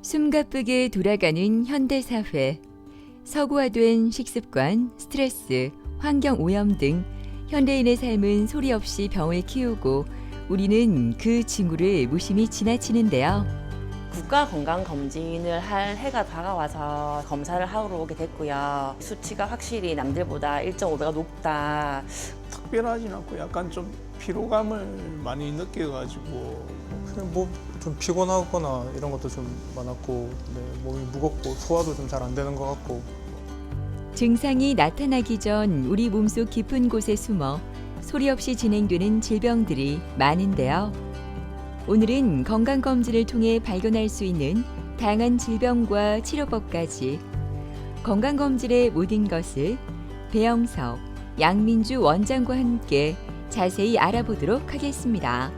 숨가쁘게 돌아가는 현대사회, 서구화된 식습관, 스트레스, 환경오염 등 현대인의 삶은 소리 없이 병을 키우고 우리는 그 징후를 무심히 지나치는데요. 국가건강검진을 할 해가 다가와서 검사를 하러 오게 됐고요. 수치가 확실히 남들보다 1.5배가 높다. 특별하진 않고 약간 좀 피로감을 많이 느껴가지고 그냥 뭐 좀 피곤하거나 이런 것도 좀 많았고, 네, 몸이 무겁고 소화도 좀 잘 안 되는 것 같고. 증상이 나타나기 전 우리 몸속 깊은 곳에 숨어 소리 없이 진행되는 질병들이 많은데요. 오늘은 건강검진을 통해 발견할 수 있는 다양한 질병과 치료법까지 건강검진의 모든 것을 배영석, 양민주 원장과 함께 자세히 알아보도록 하겠습니다.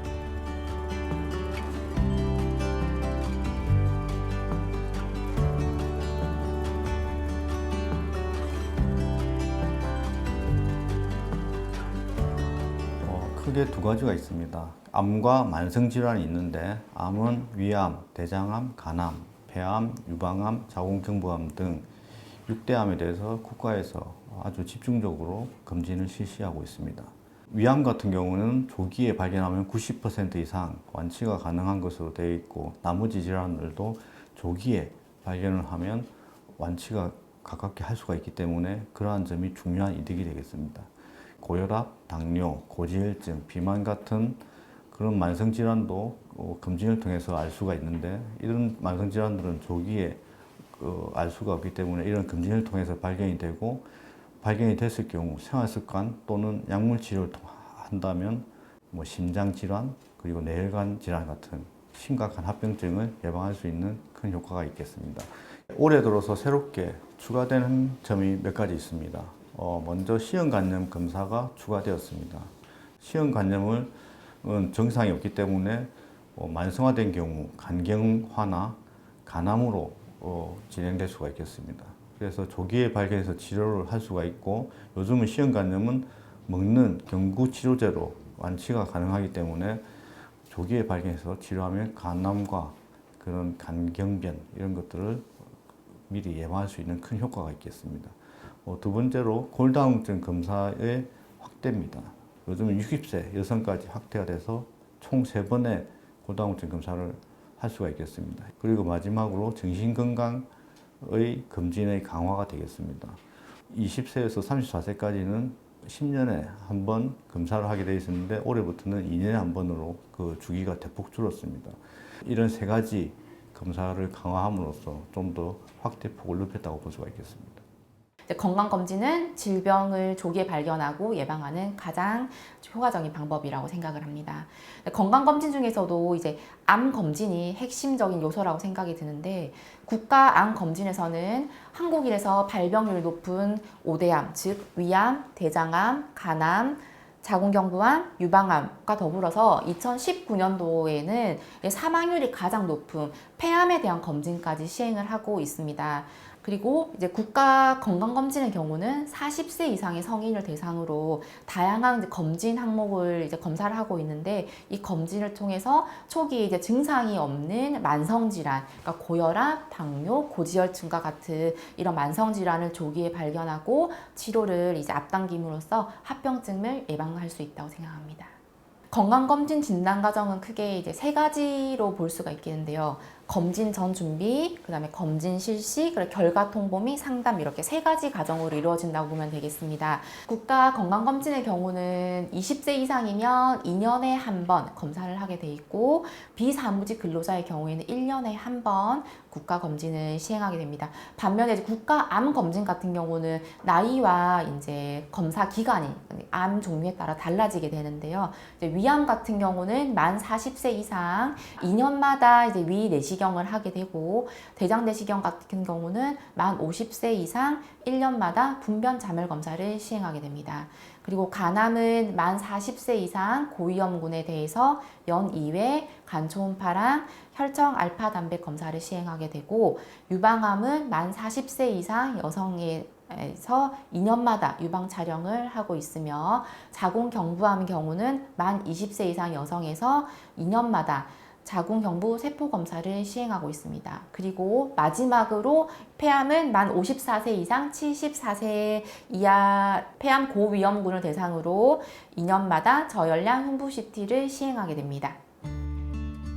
크게 두 가지가 있습니다. 암과 만성질환이 있는데 암은 위암, 대장암, 간암, 폐암, 유방암, 자궁경부암 등 6대 암에 대해서 국가에서 아주 집중적으로 검진을 실시하고 있습니다. 위암 같은 경우는 조기에 발견하면 90% 이상 완치가 가능한 것으로 되어 있고 나머지 질환들도 조기에 발견을 하면 완치가 가깝게 할 수가 있기 때문에 그러한 점이 중요한 이득이 되겠습니다. 고혈압, 당뇨, 고지혈증, 비만 같은 그런 만성질환도 검진을 통해서 알 수가 있는데 이런 만성질환들은 조기에 알 수가 없기 때문에 이런 검진을 통해서 발견이 되고 발견이 됐을 경우 생활습관 또는 약물치료를 한다면 뭐 심장질환 그리고 뇌혈관 질환 같은 심각한 합병증을 예방할 수 있는 큰 효과가 있겠습니다. 올해 들어서 새롭게 추가되는 점이 몇 가지 있습니다. 먼저 시형간염 검사가 추가되었습니다. 시형간염은 증상이 없기 때문에 만성화된 경우 간경화나 간암으로 진행될 수가 있겠습니다. 그래서 조기에 발견해서 치료를 할 수가 있고 요즘은 시형간염은 먹는 경구치료제로 완치가 가능하기 때문에 조기에 발견해서 치료하면 간암과 그런 간경변 이런 것들을 미리 예방할 수 있는 큰 효과가 있겠습니다. 두 번째로 골다공증 검사의 확대입니다. 요즘은 60세 여성까지 확대가 돼서 총 3번의 골다공증 검사를 할 수가 있겠습니다. 그리고 마지막으로 정신건강의 검진의 강화가 되겠습니다. 20세에서 34세까지는 10년에 한 번 검사를 하게 되어 있었는데 올해부터는 2년에 한 번으로 그 주기가 대폭 줄었습니다. 이런 3가지 검사를 강화함으로써 좀 더 확대폭을 높였다고 볼 수가 있겠습니다. 건강검진은 질병을 조기에 발견하고 예방하는 가장 효과적인 방법이라고 생각을 합니다. 건강검진 중에서도 이제 암검진이 핵심적인 요소라고 생각이 드는데 국가암검진에서는 한국인에서 발병률 높은 5대암, 즉 위암, 대장암, 간암, 자궁경부암, 유방암과 더불어서 2019년도에는 사망률이 가장 높은 폐암에 대한 검진까지 시행을 하고 있습니다. 그리고 이제 국가 건강검진의 경우는 40세 이상의 성인을 대상으로 다양한 이제 검진 항목을 이제 검사를 하고 있는데 이 검진을 통해서 초기에 이제 증상이 없는 만성질환, 그러니까 고혈압, 당뇨, 고지혈증과 같은 이런 만성질환을 조기에 발견하고 치료를 이제 앞당김으로써 합병증을 예방할 수 있다고 생각합니다. 건강검진 진단 과정은 크게 이제 3가지로 볼 수가 있겠는데요. 검진 전 준비, 그 다음에 검진 실시, 그리고 결과 통보 및 상담 이렇게 3가지 과정으로 이루어진다고 보면 되겠습니다. 국가 건강검진의 경우는 20세 이상이면 2년에 한 번 검사를 하게 돼 있고 비사무직 근로자의 경우에는 1년에 한 번 국가검진을 시행하게 됩니다. 반면에 이제 국가암검진 같은 경우는 나이와 이제 검사 기간이 암 종류에 따라 달라지게 되는데요. 이제 위암 같은 경우는 만 40세 이상 2년마다 이제 위 내시경을 하게 되고 대장 내시경 같은 경우는 만 50세 이상 1년마다 분변 자멸 검사를 시행하게 됩니다. 그리고 간암은 만 40세 이상 고위험군에 대해서 연 2회 간 초음파랑 혈청 알파 단백 검사를 시행하게 되고 유방암은 만 40세 이상 여성에서 2년마다 유방 촬영을 하고 있으며 자궁경부암 경우는 만 20세 이상 여성에서 2년마다 자궁경부 세포 검사를 시행하고 있습니다. 그리고 마지막으로 폐암은 만 54세 이상 74세 이하 폐암 고위험군을 대상으로 2년마다 저열량 흉부 CT를 시행하게 됩니다.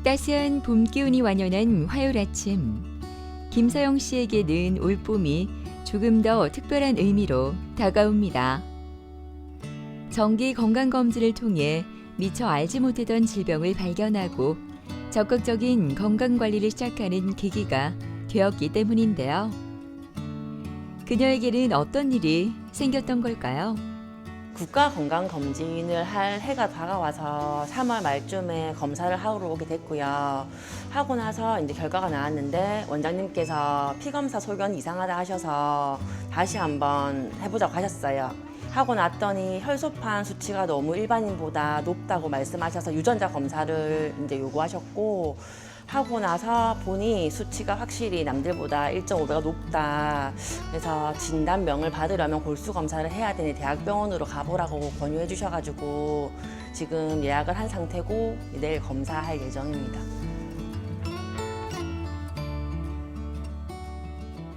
따스한 봄 기운이 완연한 화요일 아침. 김서영 씨에게는 올봄이 조금 더 특별한 의미로 다가옵니다. 정기 건강검진을 통해 미처 알지 못했던 질병을 발견하고 적극적인 건강관리를 시작하는 계기가 되었기 때문인데요. 그녀에게는 어떤 일이 생겼던 걸까요? 국가건강검진을 할 해가 다가와서 3월 말쯤에 검사를 하러 오게 됐고요. 하고 나서 이제 결과가 나왔는데 원장님께서 피검사 소견이 이상하다 하셔서 다시 한번 해보자고 하셨어요. 하고 났더니 혈소판 수치가 너무 일반인보다 높다고 말씀하셔서 유전자 검사를 이제 요구하셨고, 하고 나서 보니 수치가 확실히 남들보다 1.5배가 높다. 그래서 진단명을 받으려면 골수 검사를 해야 되니 대학병원으로 가보라고 권유해 주셔가지고 지금 예약을 한 상태고 내일 검사할 예정입니다.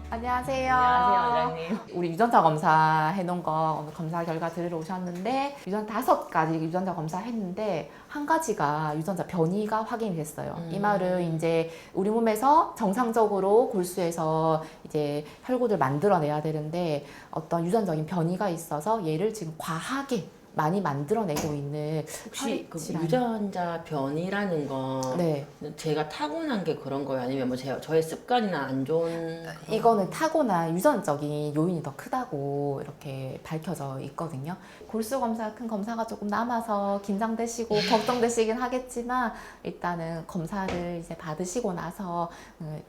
안녕하세요. 안녕하세요, 원장님. 우리 유전자 검사 해놓은 거 오늘 검사 결과 들으러 오셨는데 유전자 5가지 유전자 검사했는데 한 가지가 유전자 변이가 확인이 됐어요. 이 말은 이제 우리 몸에서 정상적으로 골수에서 이제 혈구들 만들어내야 되는데 어떤 유전적인 변이가 있어서 얘를 지금 과하게 많이 만들어내고 있는 혹시 그 질환. 유전자 변이라는 건 네. 제가 타고난 게 그런 거예요? 아니면 뭐 저의 습관이나 안 좋은 이거는 타고난 유전적인 요인이 더 크다고 이렇게 밝혀져 있거든요. 골수 검사 큰 검사가 조금 남아서 긴장되시고 걱정되시긴 하겠지만 일단은 검사를 이제 받으시고 나서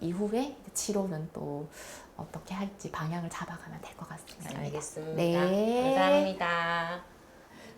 이후에 치료는 또 어떻게 할지 방향을 잡아가면 될 것 같습니다. 알겠습니다. 네. 감사합니다.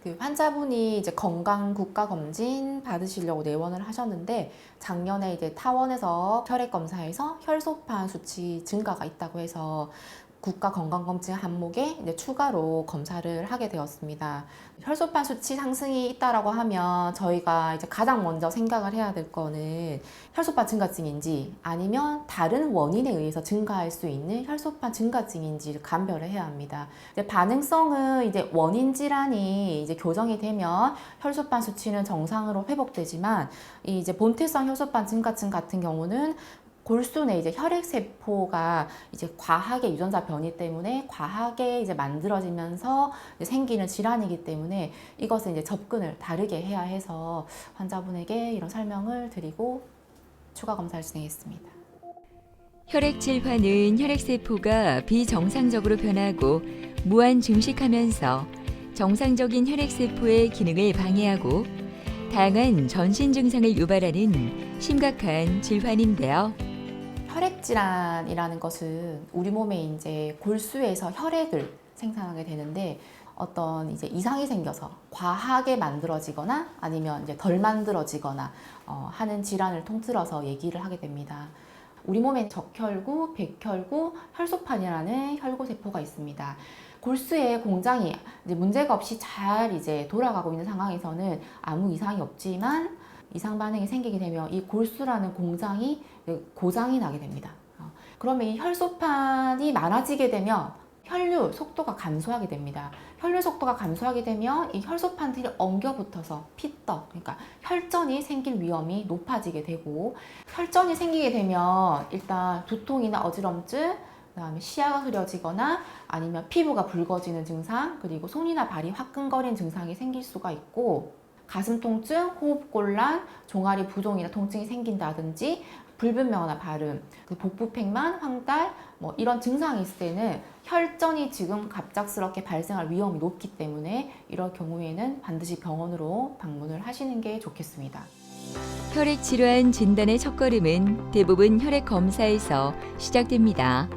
그 환자분이 이제 건강 국가 검진 받으시려고 내원을 하셨는데 작년에 이제 타원에서 혈액 검사에서 혈소판 수치 증가가 있다고 해서 국가 건강검진 항목에 이제 추가로 검사를 하게 되었습니다. 혈소판 수치 상승이 있다라고 하면 저희가 이제 가장 먼저 생각을 해야 될 거는 혈소판 증가증인지 아니면 다른 원인에 의해서 증가할 수 있는 혈소판 증가증인지를 감별을 해야 합니다. 이제 반응성은 이제 원인 질환이 이제 교정이 되면 혈소판 수치는 정상으로 회복되지만 이 이제 본태성 혈소판 증가증 같은 경우는 골수 내 이제 혈액 세포가 이제 과하게 유전자 변이 때문에 과하게 이제 만들어지면서 이제 생기는 질환이기 때문에 이것은 이제 접근을 다르게 해야 해서 환자분에게 이런 설명을 드리고 추가 검사를 진행했습니다. 혈액 질환은 혈액 세포가 비정상적으로 변하고 무한 증식하면서 정상적인 혈액 세포의 기능을 방해하고 다양한 전신 증상을 유발하는 심각한 질환인데요. 혈액질환이라는 것은 우리 몸에 이제 골수에서 혈액을 생산하게 되는데 어떤 이제 이상이 생겨서 과하게 만들어지거나 아니면 이제 덜 만들어지거나 하는 질환을 통틀어서 얘기를 하게 됩니다. 우리 몸에 적혈구, 백혈구, 혈소판이라는 혈구 세포가 있습니다. 골수의 공장이 이제 문제가 없이 잘 이제 돌아가고 있는 상황에서는 아무 이상이 없지만 이상 반응이 생기게 되면 이 골수라는 공장이 고장이 나게 됩니다. 그러면 이 혈소판이 많아지게 되면 혈류 속도가 감소하게 됩니다. 혈류 속도가 감소하게 되면 이 혈소판들이 엉겨붙어서 피떡, 그러니까 혈전이 생길 위험이 높아지게 되고 혈전이 생기게 되면 일단 두통이나 어지럼증, 그다음에 시야가 흐려지거나 아니면 피부가 붉어지는 증상, 그리고 손이나 발이 화끈거리는 증상이 생길 수가 있고 가슴 통증, 호흡곤란, 종아리 부종이나 통증이 생긴다든지 불분명한 발음, 복부팽만, 황달 뭐 이런 증상이 있을 때는 혈전이 지금 갑작스럽게 발생할 위험이 높기 때문에 이럴 경우에는 반드시 병원으로 방문을 하시는 게 좋겠습니다. 혈액 질환 진단의 첫걸음은 대부분 혈액 검사에서 시작됩니다.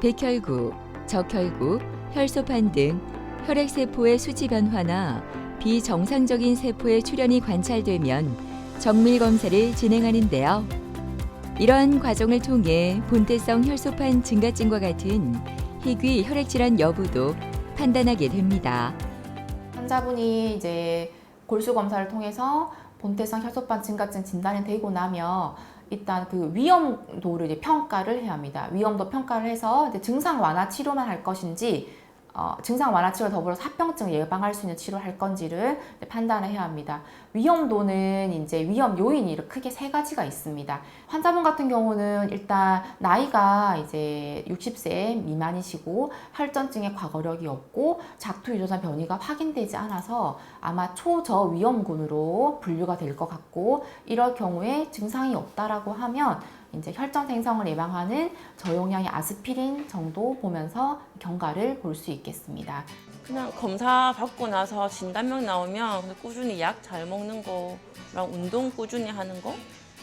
백혈구, 적혈구, 혈소판 등 혈액 세포의 수치 변화나 비정상적인 세포의 출현이 관찰되면 정밀 검사를 진행하는데요. 이러한 과정을 통해 본태성 혈소판 증가증과 같은 희귀 혈액 질환 여부도 판단하게 됩니다. 환자분이 이제 골수 검사를 통해서 본태성 혈소판 증가증 진단이 되고 나면 일단 그 위험도를 이제 평가를 해야 합니다. 위험도 평가를 해서 이제 증상 완화 치료만 할 것인지 증상 완화 치료 더불어서 합병증 예방할 수 있는 치료를 할 건지를 판단을 해야 합니다. 위험도는 이제 위험 요인이 크게 세 가지가 있습니다. 환자분 같은 경우는 일단 나이가 이제 60세 미만이시고 혈전증의 과거력이 없고 작두 유전자 변이가 확인되지 않아서 아마 초저위험군으로 분류가 될 것 같고, 이럴 경우에 증상이 없다라고 하면 이제 혈전 생성을 예방하는 저용량의 아스피린 정도 보면서 경과를 볼 수 있겠습니다. 그냥 검사 받고 나서 진단명 나오면 꾸준히 약 잘 먹는 거랑 운동 꾸준히 하는 거.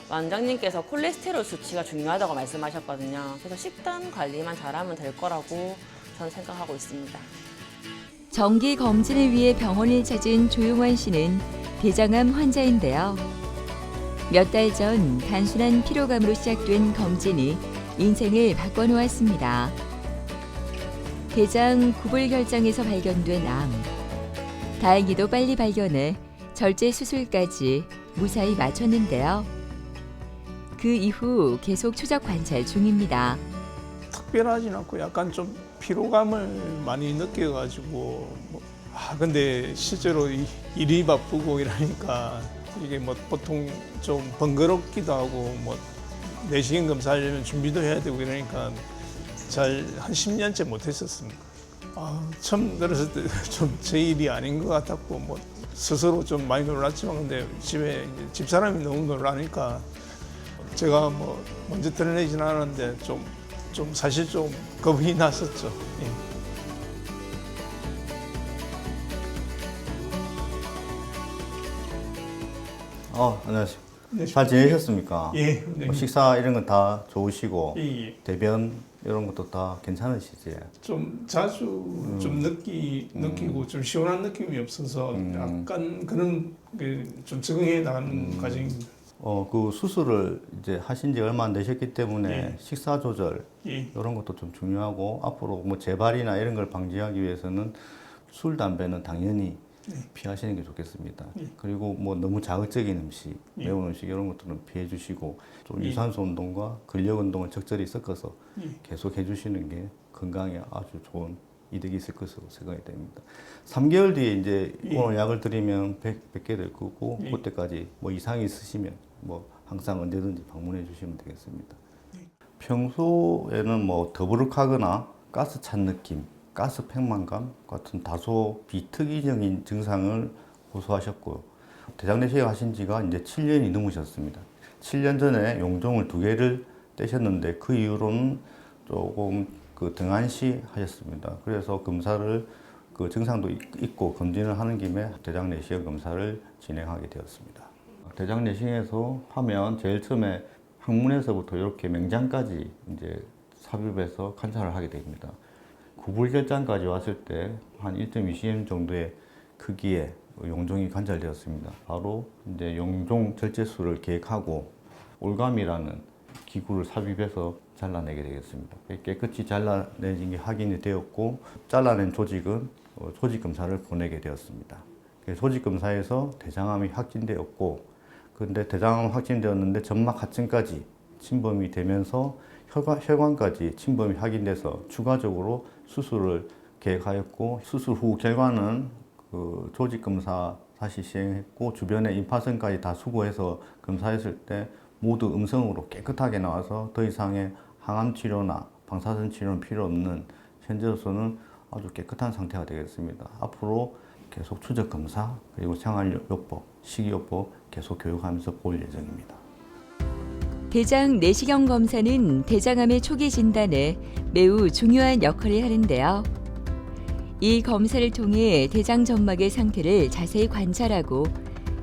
원장님께서 콜레스테롤 수치가 중요하다고 말씀하셨거든요. 그래서 식단 관리만 잘하면 될 거라고 저는 생각하고 있습니다. 정기 검진을 위해 병원을 찾은 조용환 씨는 대장암 환자인데요. 몇 달 전 단순한 피로감으로 시작된 검진이 인생을 바꿔놓았습니다. 대장 구불결장에서 발견된 암. 다행히도 빨리 발견해 절제 수술까지 무사히 마쳤는데요. 그 이후 계속 추적 관찰 중입니다. 특별하진 않고 약간 좀 피로감을 많이 느껴가지고 근데 실제로 일이 바쁘고 이러니까 이게 뭐 보통 좀 번거롭기도 하고 뭐 내시경 검사하려면 준비도 해야 되고 이러니까 잘 한 10년째 못했었습니다. 처음 들었을 때 좀 제 일이 아닌 것 같았고 뭐 스스로 좀 많이 놀랐지만, 근데 집에 이제 집사람이 너무 놀라니까 제가 뭐 먼저 드러내진 않았는데 좀 사실 좀 겁이 났었죠. 예. 안녕하세요. 네. 잘 지내셨습니까? 예. 뭐 식사 이런 건 다 좋으시고 예. 대변 이런 것도 다 괜찮으시지? 좀 자주 좀 느끼고 좀 시원한 느낌이 없어서 약간 그런 게 좀 적응해 나가는 과정입니다. 그 수술을 이제 하신 지 얼마 안 되셨기 때문에 예. 식사 조절 예. 이런 것도 좀 중요하고, 앞으로 뭐 재발이나 이런 걸 방지하기 위해서는 술, 담배는 당연히 피하시는 게 좋겠습니다. 그리고 뭐 너무 자극적인 음식, 매운 음식 이런 것들은 피해 주시고, 좀 유산소 운동과 근력 운동을 적절히 섞어서 계속 해주시는 게 건강에 아주 좋은 이득이 있을 것으로 생각이 됩니다. 3개월 뒤에 이제 오늘 약을 드리면 100개 될 거고, 그때까지 뭐 이상이 있으시면 뭐 항상 언제든지 방문해 주시면 되겠습니다. 평소에는 뭐 더부룩하거나 가스 찬 느낌, 가스 팽만감 같은 다소 비특이적인 증상을 호소하셨고요. 대장 내시경 하신 지가 이제 7년이 넘으셨습니다. 7년 전에 용종을 2개를 떼셨는데 그 이후로는 조금 등한시 하셨습니다. 그래서 검사를 그 증상도 있고 검진을 하는 김에 대장 내시경 검사를 진행하게 되었습니다. 대장 내시경에서 하면 제일 처음에 항문에서부터 이렇게 맹장까지 이제 삽입해서 관찰을 하게 됩니다. 구불결장까지 왔을 때 한 1.2cm 정도의 크기의 용종이 관찰되었습니다. 바로 이제 용종 절제술을 계획하고 올감이라는 기구를 삽입해서 잘라내게 되겠습니다. 깨끗이 잘라내진 게 확인이 되었고, 잘라낸 조직은 조직 검사를 보내게 되었습니다. 조직 검사에서 대장암이 확진되었고, 근데 대장암 확진되었는데 점막 하층까지 침범이 되면서 혈관까지 침범이 확인돼서 추가적으로 수술을 계획하였고, 수술 후 결과는 그 조직 검사 다시 시행했고, 주변의 임파선까지 다 수거해서 검사했을 때 모두 음성으로 깨끗하게 나와서 더 이상의 항암 치료나 방사선 치료는 필요 없는, 현재로서는 아주 깨끗한 상태가 되겠습니다. 앞으로 계속 추적 검사, 그리고 생활요법, 식이요법 계속 교육하면서 볼 예정입니다. 대장 내시경 검사는 대장암의 초기 진단에 매우 중요한 역할을 하는데요. 이 검사를 통해 대장 점막의 상태를 자세히 관찰하고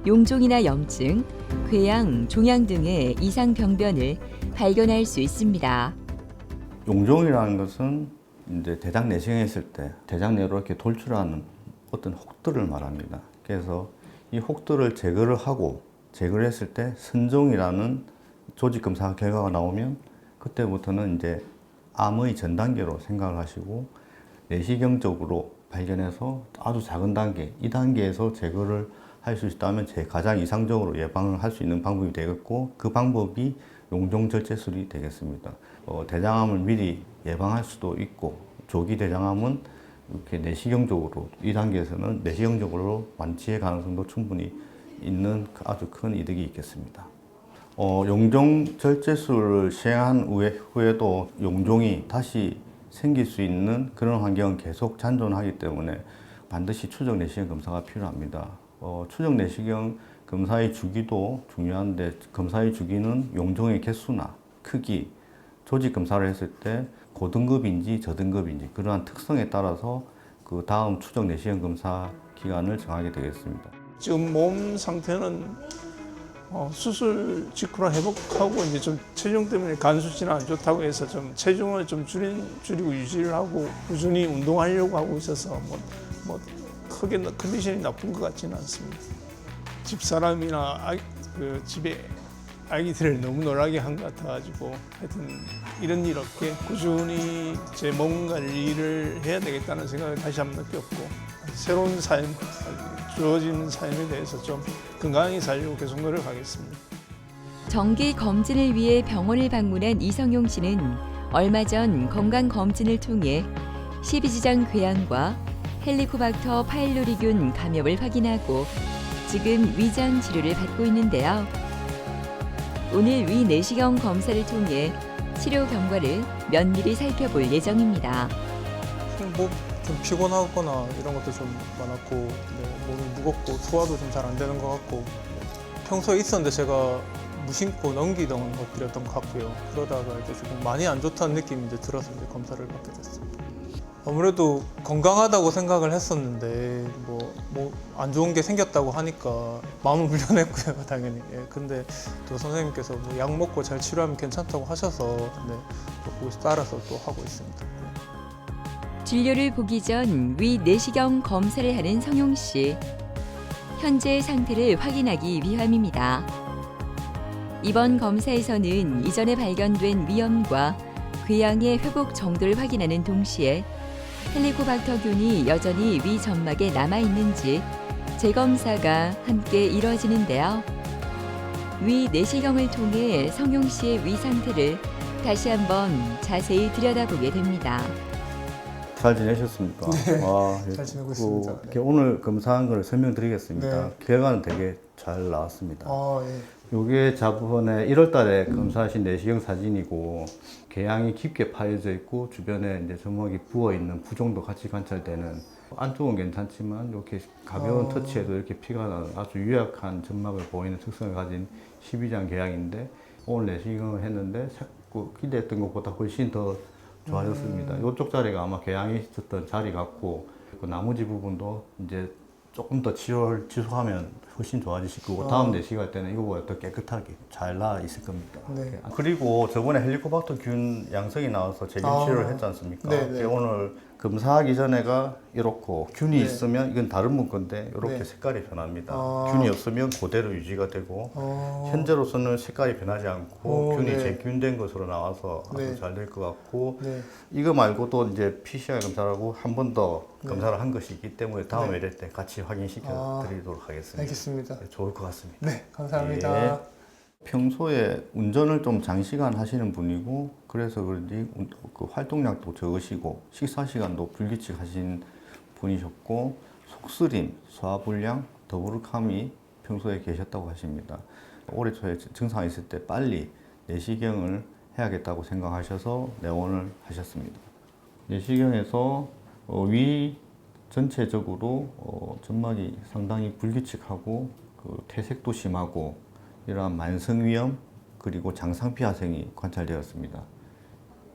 용종이나 염증, 궤양, 종양 등의 이상 병변을 발견할 수 있습니다. 용종이라는 것은 이제 대장 내시경했을 때 대장 내로 이렇게 돌출하는 어떤 혹들을 말합니다. 그래서 이 혹들을 제거를 하고, 제거를 했을 때 선종이라는 조직 검사 결과가 나오면 그때부터는 이제 암의 전 단계로 생각을 하시고, 내시경적으로 발견해서 아주 작은 단계, 이 단계에서 제거를 할 수 있다면 가장 이상적으로 예방을 할 수 있는 방법이 되겠고 그 방법이 용종절제술이 되겠습니다. 대장암을 미리 예방할 수도 있고 조기 대장암은 이렇게 내시경적으로 2단계에서는 내시경적으로 완치의 가능성도 충분히 있는 아주 큰 이득이 있겠습니다. 용종절제술을 시행한 후에도 용종이 다시 생길 수 있는 그런 환경은 계속 잔존하기 때문에 반드시 추적 내시경 검사가 필요합니다. 추적 내시경 검사의 주기도 중요한데 검사의 주기는 용종의 개수나 크기, 조직 검사를 했을 때 고등급인지 저등급인지 그러한 특성에 따라서 그 다음 추적 내시경 검사 기간을 정하게 되겠습니다. 지금 몸 상태는 수술 직후로 회복하고 이제 좀 체중 때문에 간 수치는 안 좋다고 해서 좀 체중을 좀 줄이고 유지를 하고 꾸준히 운동하려고 하고 있어서 뭐 크게 컨디션이 나쁜 것 같지는 않습니다. 집사람이나 그 집에 아기들을 너무 놀라게 한 것 같아가지고 하여튼 이런 일 없게 꾸준히 제 몸 관리를 해야 되겠다는 생각을 다시 한번 느꼈고 새로운 삶, 주어진 삶에 대해서 좀 건강하게 살려고 계속 노력하겠습니다. 정기 검진을 위해 병원을 방문한 이성용 씨는 얼마 전 건강 검진을 통해 십이지장 궤양과 헬리코박터 파일로리균 감염을 확인하고 지금 위장 치료를 받고 있는데요. 오늘 위 내시경 검사를 통해 치료 경과를 면밀히 살펴볼 예정입니다. 좀 피곤하거나 이런 것도 좀 많았고 몸이 무겁고 소화도 좀 잘 안 되는 것 같고 평소에 있었는데 제가 무심코 넘기던 것들이었던 것 같고요. 그러다가 이제 조금 많이 안 좋다는 느낌이 이제 들어서 이제 검사를 받게 됐습니다. 아무래도 건강하다고 생각을 했었는데 뭐 안 좋은 게 생겼다고 하니까 마음은 불편했고요, 당연히. 근데 또 선생님께서 뭐 약 먹고 잘 치료하면 괜찮다고 하셔서 또 거기서 따라서 또 하고 있습니다. 진료를 보기 전 위 내시경 검사를 하는 성용 씨. 현재 상태를 확인하기 위함입니다. 이번 검사에서는 이전에 발견된 위염과 궤양의 회복 정도를 확인하는 동시에 헬리코박터균이 여전히 위 점막에 남아 있는지 재검사가 함께 이뤄지는데요. 위 내시경을 통해 성용 씨의 위 상태를 다시 한번 자세히 들여다보게 됩니다. 잘 지내셨습니까? 네, 잘 지내고 있습니다. 이렇게 오늘 검사한 걸 설명드리겠습니다. 네. 결과는 되게 잘 나왔습니다. 예. 이게 저번에 1월 달에 검사하신 내시경 사진이고 궤양이 깊게 파여져 있고 주변에 이제 점막이 부어 있는 부종도 같이 관찰되는 안쪽은 괜찮지만 이렇게 가벼운 터치에도 이렇게 피가 나는 아주 유약한 점막을 보이는 특성을 가진 12장 궤양인데 오늘 내시경을 했는데 자꾸 기대했던 것보다 훨씬 더 좋아졌습니다. 이쪽 자리가 아마 궤양이 있었던 자리 같고 그 나머지 부분도 이제 조금 더 치료를 지속하면 훨씬 좋아지실 거고 다음 내시경 할 때는 이거보다 더 깨끗하게 잘 나아 있을 겁니다. 네. 그리고 저번에 헬리코박터균 양성이 나와서 재균 치료를 했지 않습니까? 네. 오늘 검사하기 전에가 이렇고 균이 네. 있으면 이건 다른 분 건데 이렇게 네. 색깔이 변합니다. 균이 없으면 그대로 유지가 되고 현재로서는 색깔이 변하지 않고 균이 네. 재균된 것으로 나와서 아주 네. 잘 될 것 같고 네. 이거 말고도 이제 PCR 검사라고 한 번 더 네. 검사를 한 것이 있기 때문에 다음 네. 외래 때 같이 확인시켜 드리도록 하겠습니다. 알겠습니다. 네, 좋을 것 같습니다. 네, 감사합니다. 예. 평소에 운전을 좀 장시간 하시는 분이고 그래서 그런지 그 활동량도 적으시고 식사 시간도 불규칙하신 분이셨고 속쓰림, 소화불량, 더부룩함이 평소에 계셨다고 하십니다. 올해 초에 증상이 있을 때 빨리 내시경을 해야겠다고 생각하셔서 내원을 하셨습니다. 내시경에서 위 전체적으로 점막이 상당히 불규칙하고 그 퇴색도 심하고 이러한 만성위염 그리고 장상피하생이 관찰되었습니다.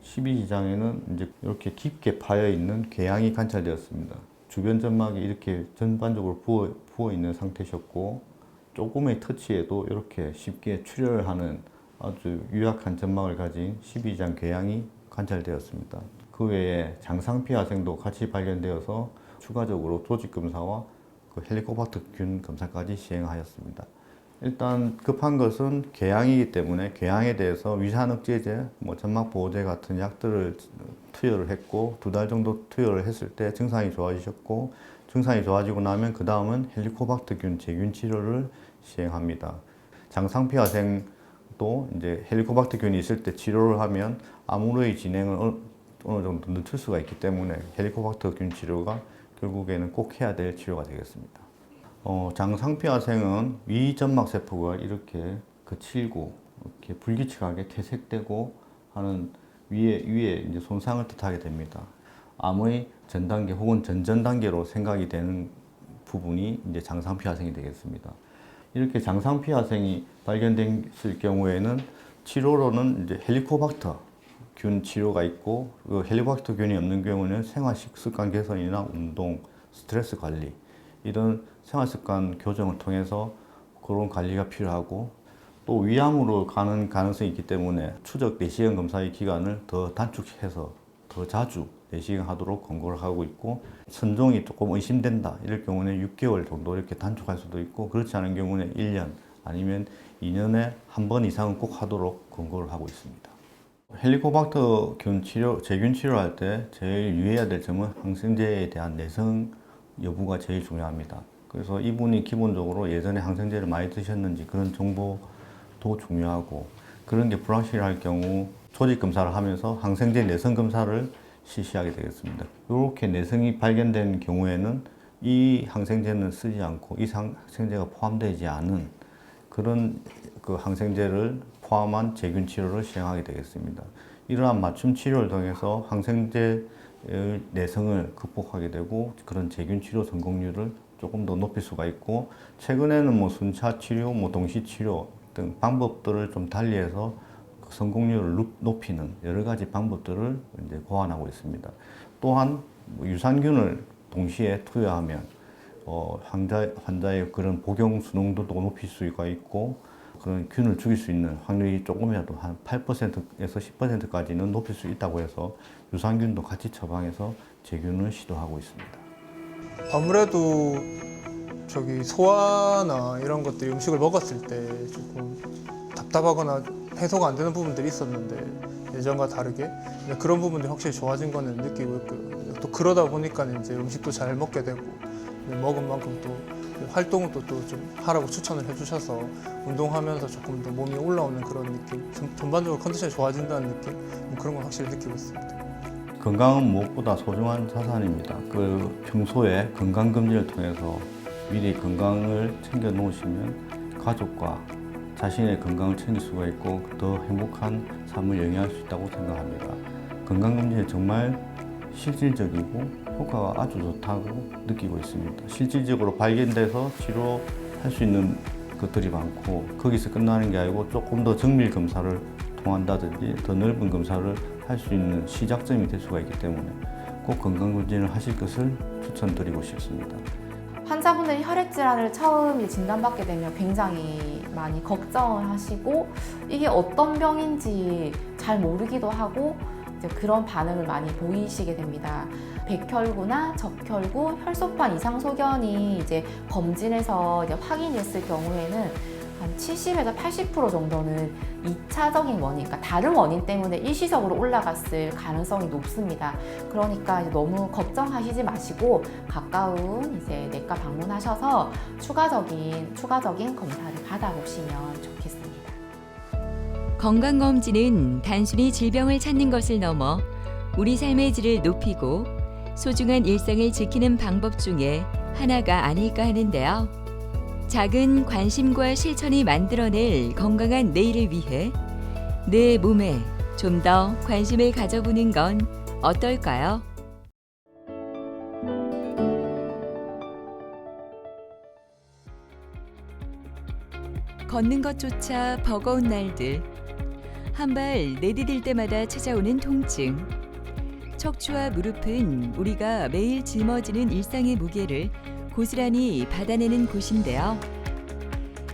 12지장에는 이제 이렇게 깊게 파여 있는 궤양이 관찰되었습니다. 주변 점막이 이렇게 전반적으로 부어 있는 상태셨고 조금의 터치에도 이렇게 쉽게 출혈하는 아주 유약한 점막을 가진 12지장 궤양이 관찰되었습니다. 그 외에 장상피하생도 같이 발견되어서 추가적으로 조직 검사와 그 헬리코박터균 검사까지 시행하였습니다. 일단 급한 것은 궤양이기 때문에 궤양에 대해서 위산억제제, 점막보호제 같은 약들을 투여를 했고 2달 정도 투여를 했을 때 증상이 좋아지셨고 증상이 좋아지고 나면 그 다음은 헬리코박터균 제균 치료를 시행합니다. 장상피화생도 이제 헬리코박터균이 있을 때 치료를 하면 암으로의 진행을 어느 정도 늦출 수가 있기 때문에 헬리코박터균 치료가 결국에는 꼭 해야 될 치료가 되겠습니다. 장상피화생은 위점막세포가 이렇게 거칠고 이렇게 불규칙하게 퇴색되고 하는 위에 이제 손상을 뜻하게 됩니다. 암의 전 단계 혹은 전전 단계로 생각이 되는 부분이 이제 장상피화생이 되겠습니다. 이렇게 장상피화생이 발견됐을 경우에는 치료로는 이제 헬리코박터균 치료가 있고 그 헬리코박터균이 없는 경우는 생활습관 개선이나 운동, 스트레스 관리 이런 생활습관 교정을 통해서 그런 관리가 필요하고 또 위암으로 가는 가능성이 있기 때문에 추적 내시경 검사의 기간을 더 단축해서 더 자주 내시경 하도록 권고를 하고 있고 선종이 조금 의심된다 이럴 경우는 6개월 정도 이렇게 단축할 수도 있고 그렇지 않은 경우는 1년 아니면 2년에 한 번 이상은 꼭 하도록 권고를 하고 있습니다. 헬리코박터균 치료, 제균 치료할 때 제일 유의해야 될 점은 항생제에 대한 내성 여부가 제일 중요합니다. 그래서 이분이 기본적으로 예전에 항생제를 많이 드셨는지 그런 정보도 중요하고 그런 게 불확실할 경우 조직 검사를 하면서 항생제 내성 검사를 실시하게 되겠습니다. 이렇게 내성이 발견된 경우에는 이 항생제는 쓰지 않고 이 항생제가 포함되지 않은 그런 그 항생제를 포함한 제균 치료를 시행하게 되겠습니다. 이러한 맞춤 치료를 통해서 항생제 내성을 극복하게 되고 그런 제균 치료 성공률을 조금 더 높일 수가 있고 최근에는 순차 치료, 동시 치료 등 방법들을 좀 달리해서 성공률을 높이는 여러 가지 방법들을 이제 고안하고 있습니다. 또한 유산균을 동시에 투여하면 환자의 그런 복용 수농도도 높일 수가 있고 그런 균을 죽일 수 있는 확률이 조금이라도 한 8%에서 10%까지는 높일 수 있다고 해서 유산균도 같이 처방해서 제균을 시도하고 있습니다. 아무래도 소화나 이런 것들이 음식을 먹었을 때 조금 답답하거나 해소가 안 되는 부분들이 있었는데 예전과 다르게 그런 부분들이 확실히 좋아진 거는 느끼고 있고요. 또 그러다 보니까 이제 음식도 잘 먹게 되고 먹은 만큼 또 활동을 또 좀 하라고 추천을 해주셔서 운동하면서 조금 더 몸이 올라오는 그런 느낌, 전반적으로 컨디션이 좋아진다는 느낌 그런 건 확실히 느끼고 있습니다. 건강은 무엇보다 소중한 자산입니다. 평소에 건강검진을 통해서 미리 건강을 챙겨 놓으시면 가족과 자신의 건강을 챙길 수가 있고 더 행복한 삶을 영위할 수 있다고 생각합니다. 건강검진이 정말 실질적이고 효과가 아주 좋다고 느끼고 있습니다. 실질적으로 발견돼서 치료할 수 있는 것들이 많고 거기서 끝나는 게 아니고 조금 더 정밀 검사를 통한다든지 더 넓은 검사를 할 수 있는 시작점이 될 수가 있기 때문에 꼭 건강검진을 하실 것을 추천드리고 싶습니다. 환자분들이 혈액질환을 처음 진단받게 되면 굉장히 많이 걱정을 하시고 이게 어떤 병인지 잘 모르기도 하고 이제 그런 반응을 많이 보이시게 됩니다. 백혈구나 적혈구, 혈소판 이상 소견이 이제 검진에서 이제 확인됐을 경우에는 한 70에서 80% 정도는 2차적인 원인, 그러니까 다른 원인 때문에 일시적으로 올라갔을 가능성이 높습니다. 그러니까 이제 너무 걱정하시지 마시고 가까운 이제 내과 방문하셔서 추가적인 검사를 받아보시면 좋겠습니다. 건강검진은 단순히 질병을 찾는 것을 넘어 우리 삶의 질을 높이고 소중한 일상을 지키는 방법 중에 하나가 아닐까 하는데요. 작은 관심과 실천이 만들어낼 건강한 내일을 위해 내 몸에 좀 더 관심을 가져보는 건 어떨까요? 걷는 것조차 버거운 날들, 한 발 내디딜 때마다 찾아오는 통증. 척추와 무릎은 우리가 매일 짊어지는 일상의 무게를 고스란히 받아내는 곳인데요.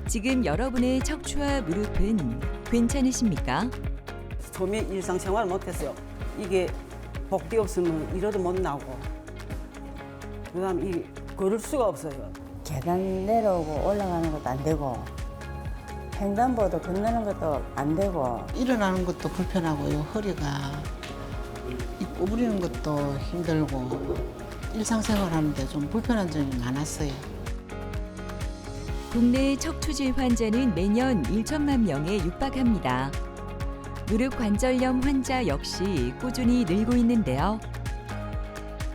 지금 여러분의 척추와 무릎은 괜찮으십니까? 처음에 일상생활을 못했어요. 이게 복비 없으면 일어도 못 나고 그다음 걸을 수가 없어요. 계단 내려오고 올라가는 것도 안 되고 횡단보도 건너는 것도 안 되고 일어나는 것도 불편하고요. 허리가 이 구부리는 것도 힘들고 일상생활 하는데 좀 불편한 점이 많았어요. 국내 척추질 환자는 매년 1천만 명에 육박합니다. 무릎 관절염 환자 역시 꾸준히 늘고 있는데요.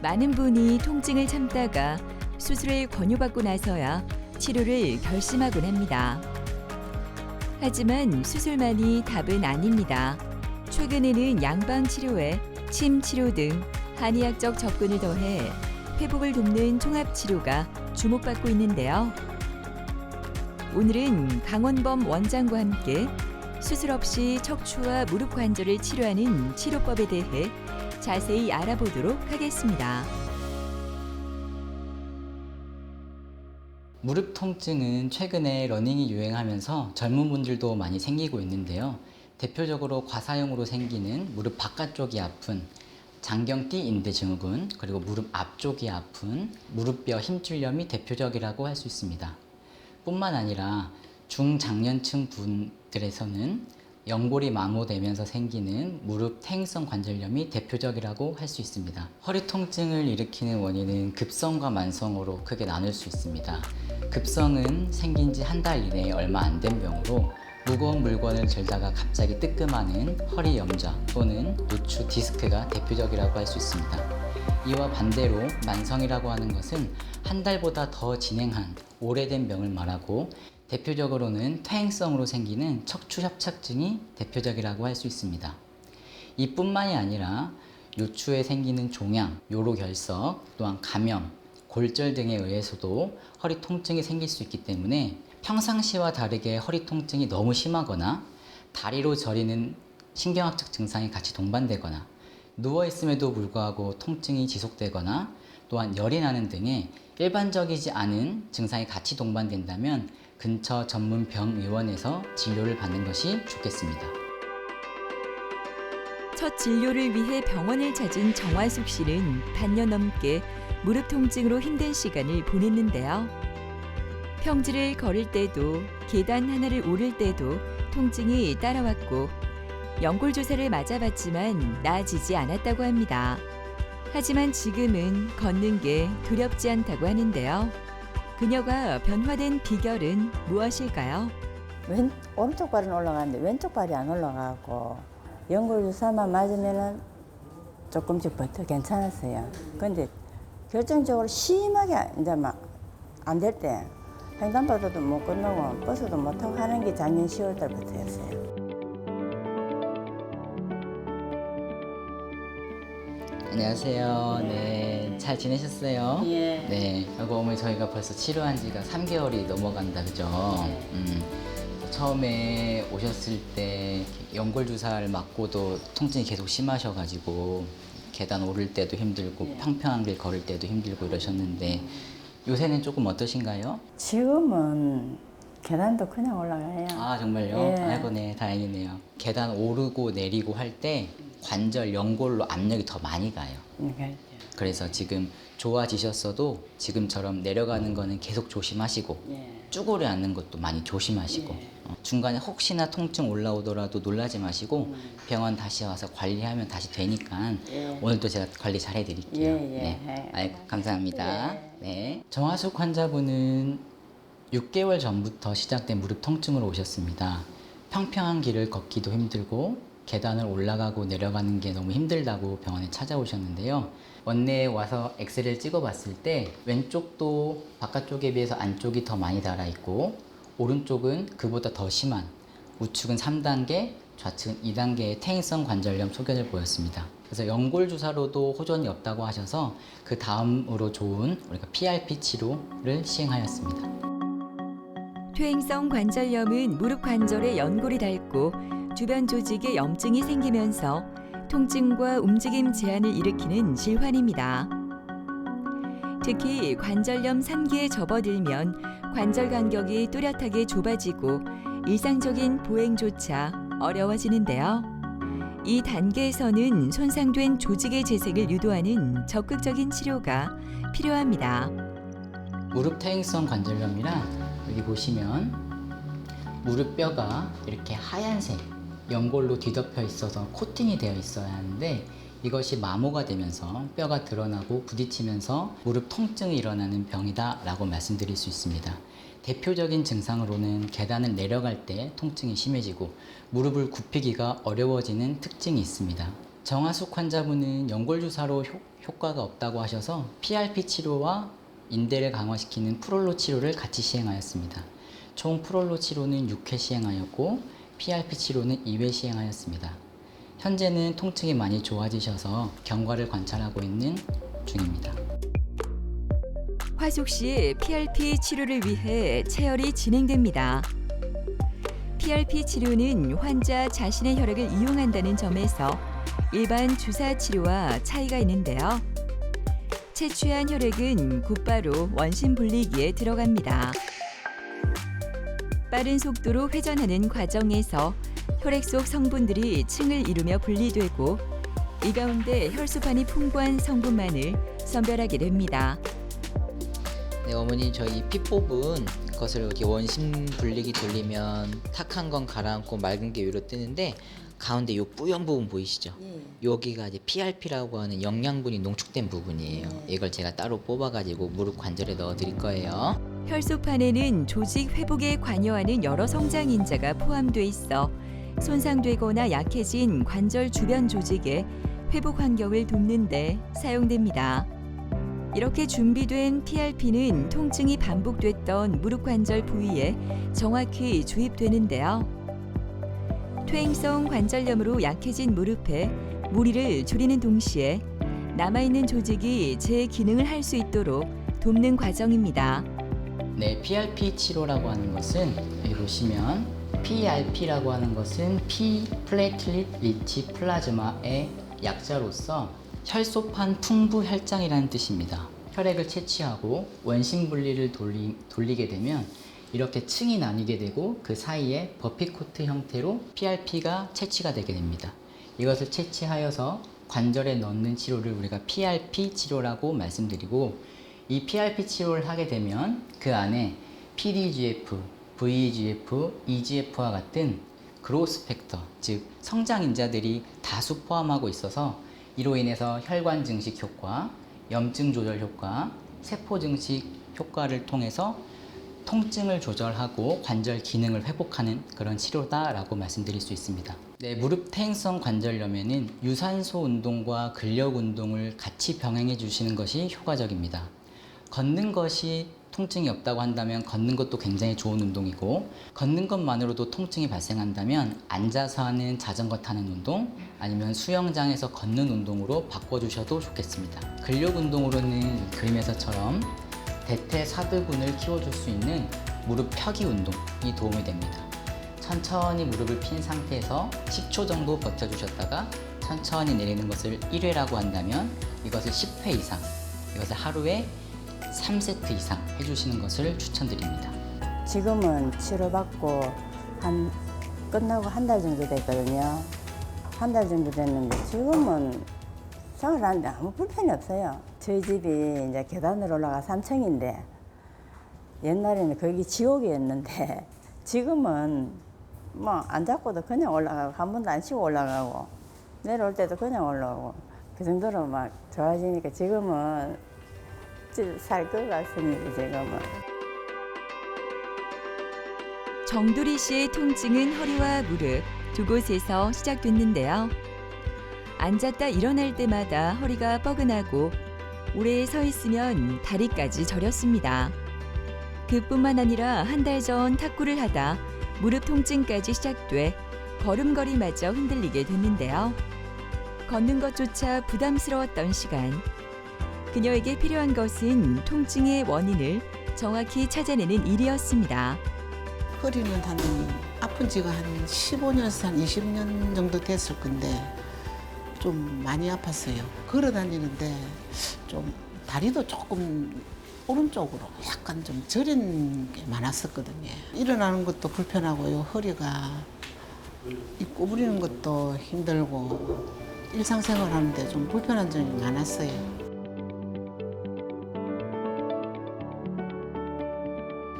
많은 분이 통증을 참다가 수술을 권유받고 나서야 치료를 결심하곤 합니다. 하지만 수술만이 답은 아닙니다. 최근에는 양방 치료에 침 치료 등 한의학적 접근을 더해 회복을 돕는 종합 치료가 주목받고 있는데요. 오늘은 강원범 원장과 함께 수술 없이 척추와 무릎 관절을 치료하는 치료법에 대해 자세히 알아보도록 하겠습니다. 무릎 통증은 최근에 러닝이 유행하면서 젊은 분들도 많이 생기고 있는데요. 대표적으로 과사형으로 생기는 무릎 바깥쪽이 아픈 장경띠 인대 증후군, 그리고 무릎 앞쪽이 아픈 무릎뼈 힘줄염이 대표적이라고 할 수 있습니다. 뿐만 아니라 중장년층 분들에서는 연골이 마모되면서 생기는 무릎 퇴행성 관절염이 대표적이라고 할 수 있습니다. 허리 통증을 일으키는 원인은 급성과 만성으로 크게 나눌 수 있습니다. 급성은 생긴 지 한 달 이내에 얼마 안 된 병으로 무거운 물건을 들다가 갑자기 뜨끔하는 허리 염좌 또는 요추 디스크가 대표적이라고 할 수 있습니다. 이와 반대로 만성이라고 하는 것은 한 달보다 더 진행한 오래된 병을 말하고 대표적으로는 퇴행성으로 생기는 척추협착증이 대표적이라고 할 수 있습니다. 이뿐만이 아니라 요추에 생기는 종양, 요로결석, 또한 감염, 골절 등에 의해서도 허리 통증이 생길 수 있기 때문에 평상시와 다르게 허리 통증이 너무 심하거나 다리로 저리는 신경학적 증상이 같이 동반되거나 누워있음에도 불구하고 통증이 지속되거나 또한 열이 나는 등의 일반적이지 않은 증상이 같이 동반된다면 근처 전문 병의원에서 진료를 받는 것이 좋겠습니다. 첫 진료를 위해 병원을 찾은 정화숙 씨는 반년 넘게 무릎 통증으로 힘든 시간을 보냈는데요. 평지를 걸을 때도 계단 하나를 오를 때도 통증이 따라왔고 연골 주사를 맞아봤지만 나아지지 않았다고 합니다. 하지만 지금은 걷는 게 두렵지 않다고 하는데요. 그녀가 변화된 비결은 무엇일까요? 오른쪽 발은 올라가는데 왼쪽 발이 안 올라가고 연골 주사만 맞으면은 조금씩 버텨 괜찮았어요. 근데 결정적으로 심하게 이제 막 안 될 때 횡단보도도 못 건너고 버스도 못 타고 하는 게 작년 10월 달부터였어요. 안녕하세요. 네, 잘 지내셨어요? 예. 네, 그리고 어머니 저희가 벌써 치료한 지가 3개월이 넘어간다, 그죠? 처음에 오셨을 때 연골 주사를 맞고도 통증이 계속 심하셔가지고 계단 오를 때도 힘들고 평평한 길 걸을 때도 힘들고 이러셨는데 요새는 조금 어떠신가요? 지금은 계단도 그냥 올라가요. 아, 정말요? 예. 아이고, 네, 다행이네요. 계단 오르고 내리고 할 때 관절, 연골로 압력이 더 많이 가요. 그렇죠. 그래서 지금 좋아지셨어도 지금처럼 내려가는 거는 계속 조심하시고 예. 쭈그려 앉는 것도 많이 조심하시고 중간에 혹시나 통증 올라오더라도 놀라지 마시고 병원 다시 와서 관리하면 다시 되니까 예. 오늘도 제가 관리 잘 해드릴게요. 예, 예. 네. 아이고, 감사합니다. 네. 정하숙 환자분은 6개월 전부터 시작된 무릎 통증으로 오셨습니다. 평평한 길을 걷기도 힘들고 계단을 올라가고 내려가는 게 너무 힘들다고 병원에 찾아오셨는데요. 원내에 와서 엑스레이를 찍어봤을 때 왼쪽도 바깥쪽에 비해서 안쪽이 더 많이 닳아있고 오른쪽은 그보다 더 심한 우측은 3단계, 좌측은 2단계의 퇴행성 관절염 소견을 보였습니다. 그래서 연골 주사로도 호전이 없다고 하셔서 그 다음으로 좋은 우리가 PRP 치료를 시행하였습니다. 퇴행성 관절염은 무릎 관절에 연골이 닳고 주변 조직에 염증이 생기면서 통증과 움직임 제한을 일으키는 질환입니다. 특히 관절염 3기에 접어들면 관절 간격이 뚜렷하게 좁아지고 일상적인 보행조차 어려워지는데요. 이 단계에서는 손상된 조직의 재생을 유도하는 적극적인 치료가 필요합니다. 무릎 퇴행성 관절염이란 여기 보시면 무릎뼈가 이렇게 하얀색 연골로 뒤덮여 있어서 코팅이 되어 있어야 하는데 이것이 마모가 되면서 뼈가 드러나고 부딪히면서 무릎 통증이 일어나는 병이다 라고 말씀드릴 수 있습니다. 대표적인 증상으로는 계단을 내려갈 때 통증이 심해지고 무릎을 굽히기가 어려워지는 특징이 있습니다. 정하숙 환자분은 연골주사로 효과가 없다고 하셔서 PRP 치료와 인대를 강화시키는 프롤로 치료를 같이 시행하였습니다. 총 프롤로 치료는 6회 시행하였고 PRP 치료는 2회 시행하였습니다. 현재는 통증이 많이 좋아지셔서 경과를 관찰하고 있는 중입니다. 화숙 씨 PRP 치료를 위해 체열이 진행됩니다. PRP 치료는 환자 자신의 혈액을 이용한다는 점에서 일반 주사 치료와 차이가 있는데요. 채취한 혈액은 곧바로 원심 분리기에 들어갑니다. 빠른 속도로 회전하는 과정에서 혈액 속 성분들이 층을 이루며 분리되고 이 가운데 혈소판이 풍부한 성분만을 선별하게 됩니다. 네, 어머니 저희 피 뽑은 것을 이렇게 원심 분리기 돌리면 탁한 건 가라앉고 맑은 게 위로 뜨는데 가운데 요 뿌연 부분 보이시죠? 여기가 이제 PRP라고 하는 영양분이 농축된 부분이에요. 이걸 제가 따로 뽑아가지고 무릎 관절에 넣어 드릴 거예요. 혈소판에는 조직 회복에 관여하는 여러 성장인자가 포함돼 있어 손상되거나 약해진 관절 주변 조직의 회복 환경을 돕는 데 사용됩니다. 이렇게 준비된 PRP는 통증이 반복됐던 무릎 관절 부위에 정확히 주입되는데요. 퇴행성 관절염으로 약해진 무릎에 무리를 줄이는 동시에 남아있는 조직이 재기능을 할 수 있도록 돕는 과정입니다. 네, PRP 치료라고 하는 것은 여기 보시면 PRP라고 하는 것은 P 플레이틀릿 리치 플라즈마의 약자로서 혈소판 풍부 혈장이라는 뜻입니다. 혈액을 채취하고 원심 분리를 돌리게 되면 이렇게 층이 나뉘게 되고 그 사이에 버피코트 형태로 PRP가 채취가 되게 됩니다. 이것을 채취하여서 관절에 넣는 치료를 우리가 PRP 치료라고 말씀드리고 이 PRP 치료를 하게 되면 그 안에 PDGF, VEGF, EGF와 같은 그로스 팩터, 즉 성장인자들이 다수 포함하고 있어서 이로 인해서 혈관 증식 효과, 염증 조절 효과, 세포 증식 효과를 통해서 통증을 조절하고 관절 기능을 회복하는 그런 치료다라고 말씀드릴 수 있습니다. 네, 무릎 퇴행성 관절염에는 유산소 운동과 근력 운동을 같이 병행해 주시는 것이 효과적입니다. 걷는 것이 통증이 없다고 한다면 걷는 것도 굉장히 좋은 운동이고 걷는 것만으로도 통증이 발생한다면 앉아서 하는 자전거 타는 운동 아니면 수영장에서 걷는 운동으로 바꿔주셔도 좋겠습니다. 근력 운동으로는 그림에서처럼 대퇴사두근을 키워줄 수 있는 무릎 펴기 운동이 도움이 됩니다. 천천히 무릎을 핀 상태에서 10초 정도 버텨주셨다가 천천히 내리는 것을 1회라고 한다면 이것을 10회 이상, 이것을 하루에 3세트 이상 해주시는 것을 추천드립니다. 지금은 치료받고 끝나고 한 달 정도 됐거든요. 한 달 정도 됐는데 지금은 생활하는데 아무 불편이 없어요. 저희 집이 이제 계단으로 올라가 3층인데 옛날에는 거기 지옥이었는데 지금은 뭐 안 잡고도 그냥 올라가고 한 번도 안 쉬고 올라가고 내려올 때도 그냥 올라오고 그 정도로 막 좋아지니까 지금은 살 것 같습니다. 지금은. 정두리 씨의 통증은 허리와 무릎 두 곳에서 시작됐는데요. 앉았다 일어날 때마다 허리가 뻐근하고 오래 서 있으면 다리까지 저렸습니다. 그뿐만 아니라 한 달 전 탁구를 하다 무릎 통증까지 시작돼 걸음걸이마저 흔들리게 됐는데요. 걷는 것조차 부담스러웠던 시간. 그녀에게 필요한 것은 통증의 원인을 정확히 찾아내는 일이었습니다. 허리는 한 아픈 지가 한 15년에서 한 20년 정도 됐을 건데 좀 많이 아팠어요. 걸어 다니는데 좀 다리도 조금 오른쪽으로 약간 좀 저린 게 많았었거든요. 일어나는 것도 불편하고요. 허리가 이 구부리는 것도 힘들고 일상생활 하는데 좀 불편한 점이 많았어요.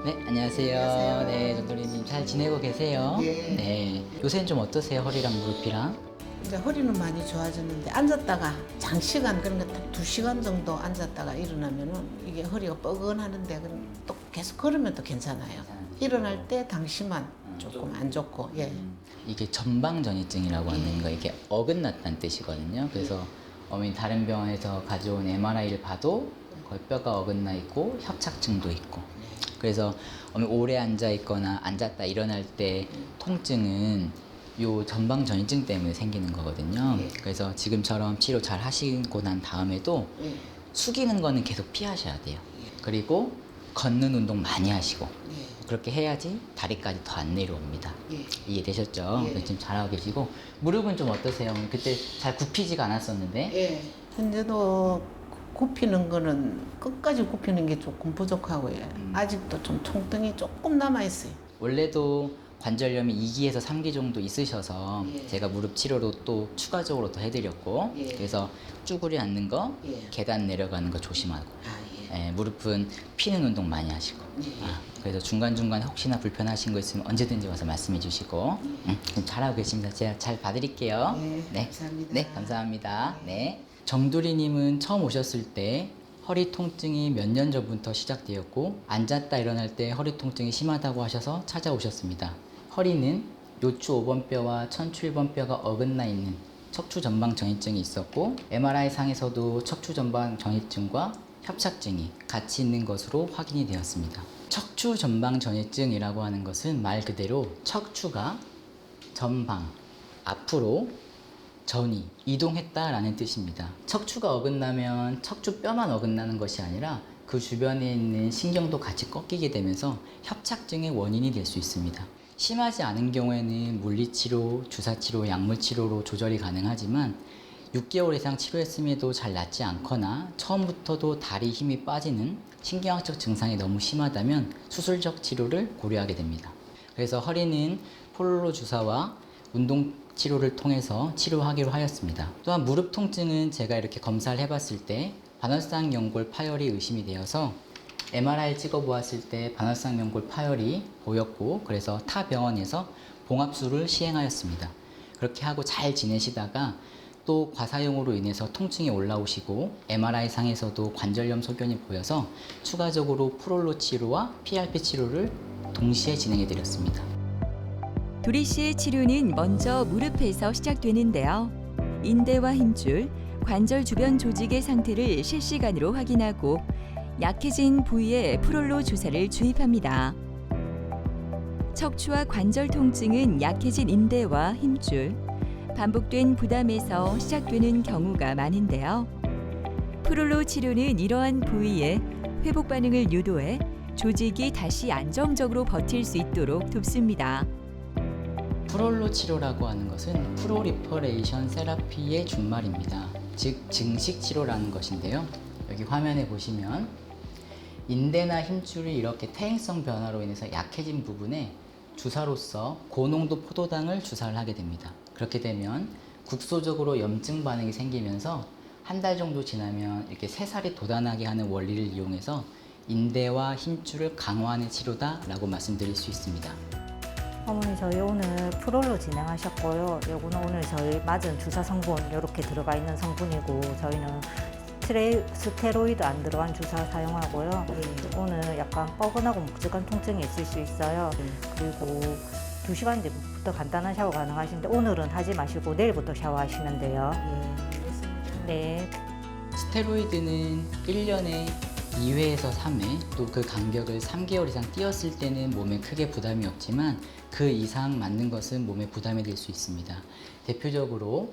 네, 안녕하세요. 네, 전도리님 잘 지내고 계세요? 네. 네. 요새는 좀 어떠세요? 허리랑 무릎이랑? 이제 허리는 많이 좋아졌는데 앉았다가 장시간 그러니까 딱 2시간 정도 앉았다가 일어나면은 이게 허리가 뻐근하는데 그럼 또 계속 걸으면 또 괜찮아요. 일어날 때 당시만 조금 안 좋고 예. 이게 전방전이증이라고 하는 거, 이게 어긋났다는 뜻이거든요. 그래서 어머니 다른 병원에서 가져온 MRI를 봐도 거의 뼈가 어긋나 있고 협착증도 있고. 그래서 어머니 오래 앉아 있거나 앉았다 일어날 때 통증은 요 전방전이증 때문에 생기는 거거든요. 그래서 지금처럼 치료 잘 하시고 난 다음에도 숙이는 거는 계속 피하셔야 돼요. 그리고 걷는 운동 많이 하시고 그렇게 해야지 다리까지 더 안 내려옵니다. 이해되셨죠? 지금 잘하고 계시고 무릎은 좀 어떠세요? 그때 잘 굽히지가 않았었는데 예. 현재도 굽히는 거는 끝까지 굽히는 게 조금 부족하고요. 아직도 좀 통증이 조금 남아 있어요. 원래도 관절염이 2기에서 3기 정도 있으셔서 제가 무릎 치료로 또 추가적으로 더 해드렸고 그래서 쭈그려 앉는 거, 계단 내려가는 거 조심하고 무릎은 피는 운동 많이 하시고 그래서 중간중간에 혹시나 불편하신 거 있으면 언제든지 와서 말씀해 주시고 잘하고 계십니다. 제가 잘 봐드릴게요. 네, 감사합니다. 네, 감사합니다. 네. 정두리님은 처음 오셨을 때 허리 통증이 몇 년 전부터 시작되었고 앉았다 일어날 때 허리 통증이 심하다고 하셔서 찾아오셨습니다. 허리는 요추 5번 뼈와 천추 1번 뼈가 어긋나 있는 척추 전방 전이증이 있었고 MRI 상에서도 척추 전방 전이증과 협착증이 같이 있는 것으로 확인이 되었습니다. 척추 전방 전이증이라고 하는 것은 말 그대로 척추가 전방, 앞으로 전이 이동했다라는 뜻입니다. 척추가 어긋나면 척추뼈만 어긋나는 것이 아니라 그 주변에 있는 신경도 같이 꺾이게 되면서 협착증의 원인이 될 수 있습니다. 심하지 않은 경우에는 물리치료, 주사치료, 약물치료로 조절이 가능하지만 6개월 이상 치료했음에도 잘 낫지 않거나 처음부터도 다리 힘이 빠지는 신경학적 증상이 너무 심하다면 수술적 치료를 고려하게 됩니다. 그래서 허리는 폴로 주사와 운동 치료를 통해서 치료하기로 하였습니다. 또한 무릎 통증은 제가 이렇게 검사를 해봤을 때 반월상 연골 파열이 의심이 되어서 MRI를 찍어보았을 때 반월상 연골 파열이 보였고 그래서 타 병원에서 봉합술을 시행하였습니다. 그렇게 하고 잘 지내시다가 또 과사용으로 인해서 통증이 올라오시고 MRI 상에서도 관절염 소견이 보여서 추가적으로 프롤로 치료와 PRP 치료를 동시에 진행해 드렸습니다. 두리 씨의 치료는 먼저 무릎에서 시작되는데요. 인대와 힘줄, 관절 주변 조직의 상태를 실시간으로 확인하고 약해진 부위에 프롤로 주사를 주입합니다. 척추와 관절 통증은 약해진 인대와 힘줄, 반복된 부담에서 시작되는 경우가 많은데요. 프롤로 치료는 이러한 부위에 회복 반응을 유도해 조직이 다시 안정적으로 버틸 수 있도록 돕습니다. 프롤로 치료라고 하는 것은 프로리퍼레이션 세라피의 준말입니다. 즉 증식 치료라는 것인데요. 여기 화면에 보시면 인대나 힘줄이 이렇게 퇴행성 변화로 인해서 약해진 부분에 주사로서 고농도 포도당을 주사를 하게 됩니다. 그렇게 되면 국소적으로 염증 반응이 생기면서 한 달 정도 지나면 이렇게 새살이 돋아나게 하는 원리를 이용해서 인대와 힘줄을 강화하는 치료다라고 말씀드릴 수 있습니다. 어머니 저희 오늘 프롤로 진행하셨고요. 요거는 오늘 저희 맞은 주사 성분 이렇게 들어가 있는 성분이고 저희는 스테로이드 안 들어간 주사 사용하고요. 오늘 약간 뻐근하고 묵직한 통증이 있을 수 있어요. 그리고 2시간 뒤부터 간단한 샤워 가능하신데 오늘은 하지 마시고 내일부터 샤워하시면 돼요. 네. 스테로이드는 1년에 2회에서 3회 또 그 간격을 3개월 이상 뛰었을 때는 몸에 크게 부담이 없지만 그 이상 맞는 것은 몸에 부담이 될 수 있습니다. 대표적으로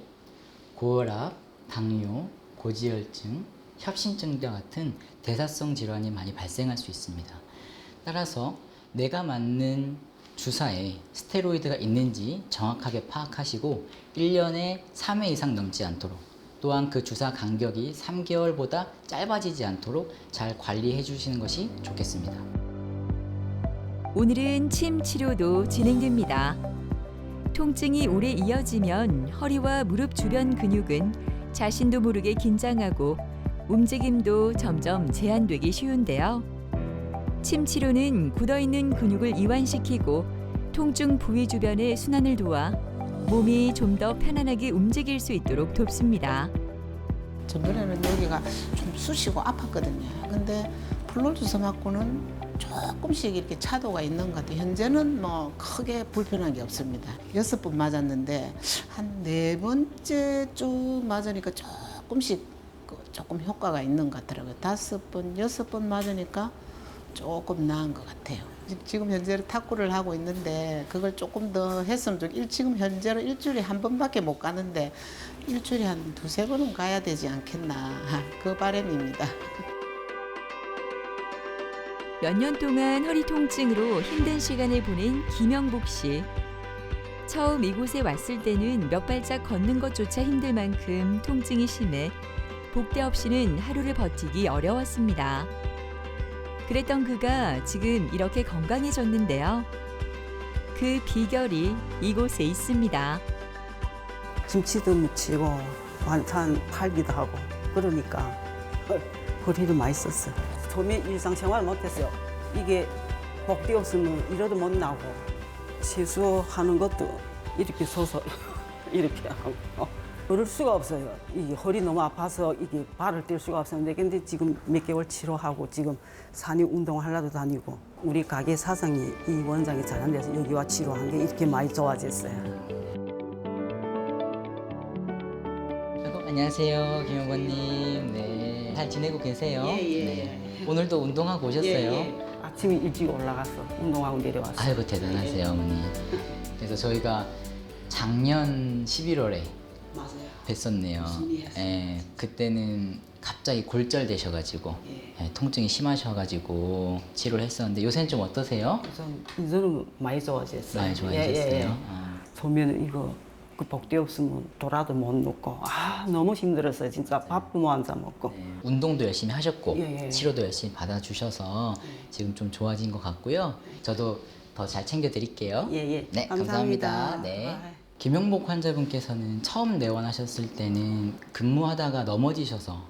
고혈압, 당뇨, 고지혈증, 협심증 등 같은 대사성 질환이 많이 발생할 수 있습니다. 따라서 내가 맞는 주사에 스테로이드가 있는지 정확하게 파악하시고 1년에 3회 이상 넘지 않도록 또한 그 주사 간격이 3개월보다 짧아지지 않도록 잘 관리해 주시는 것이 좋겠습니다. 오늘은 침 치료도 진행됩니다. 통증이 오래 이어지면 허리와 무릎 주변 근육은 자신도 모르게 긴장하고 움직임도 점점 제한되기 쉬운데요. 침 치료는 굳어있는 근육을 이완시키고 통증 부위 주변의 순환을 도와 몸이 좀 더 편안하게 움직일 수 있도록 돕습니다. 전전에는 여기가 좀 쑤시고 아팠거든요. 근데 플로로 주사 맞고는 조금씩 이렇게 차도가 있는 것 같아요. 현재는 뭐 크게 불편한 게 없습니다. 6번 맞았는데 한 4번째쯤 맞으니까 조금씩 조금 효과가 있는 것 같더라고요. 5번, 6번 맞으니까 조금 나은 것 같아요. 지금 현재로 탁구를 하고 있는데 그걸 조금 더 했으면 지금 현재로 일주일에 한 번밖에 못 가는데 일주일에 한 2-3번은 가야 되지 않겠나 그 바람입니다. 몇 년 동안 허리 통증으로 힘든 시간을 보낸 김영복 씨. 처음 이곳에 왔을 때는 몇 발짝 걷는 것조차 힘들 만큼 통증이 심해 복대 없이는 하루를 버티기 어려웠습니다. 그랬던 그가 지금 이렇게 건강해졌는데요. 그 비결이 이곳에 있습니다. 김치도 무치고 반찬 팔기도 하고 그러니까 허리도 많이 썼어요. 처음에 일상생활 못했어요. 이게 복대 없으면 이러도 못 나고 세수하는 것도 이렇게 서서 이렇게 하고 걸을 수가 없어요. 이게 허리 너무 아파서 이게 발을 뗄 수가 없었는데 근데 지금 몇 개월 치료하고 지금 산에 운동하려도 다니고 우리 가게 사장이 이 원장이 잘한 데서 여기 와 치료한 게 이렇게 많이 좋아졌어요. 안녕하세요, 김영관님. 네, 잘 지내고 계세요? 네. 오늘도 운동하고 오셨어요? 아침에 일찍 올라가서 운동하고 내려왔어요. 아이고 대단하세요, 어머니. 그래서 저희가 작년 11월에 맞아요. 뵀었네요. 예, 그때는 갑자기 골절되셔가지고 통증이 심하셔가지고 치료를 했었는데 요새는 좀 어떠세요? 이제는 많이 좋아졌어요. 많이 좋아지셨어요? 처음에는 이거 그 복대 없으면 돌아도 못 먹고 너무 힘들었어요. 진짜 밥도 못 앉아 먹고. 운동도 열심히 하셨고 예. 치료도 열심히 받아주셔서 지금 좀 좋아진 것 같고요. 저도 더 잘 챙겨드릴게요. 예. 네, 감사합니다. 감사합니다. 네. 김영복 환자분께서는 처음 내원하셨을 때는 근무하다가 넘어지셔서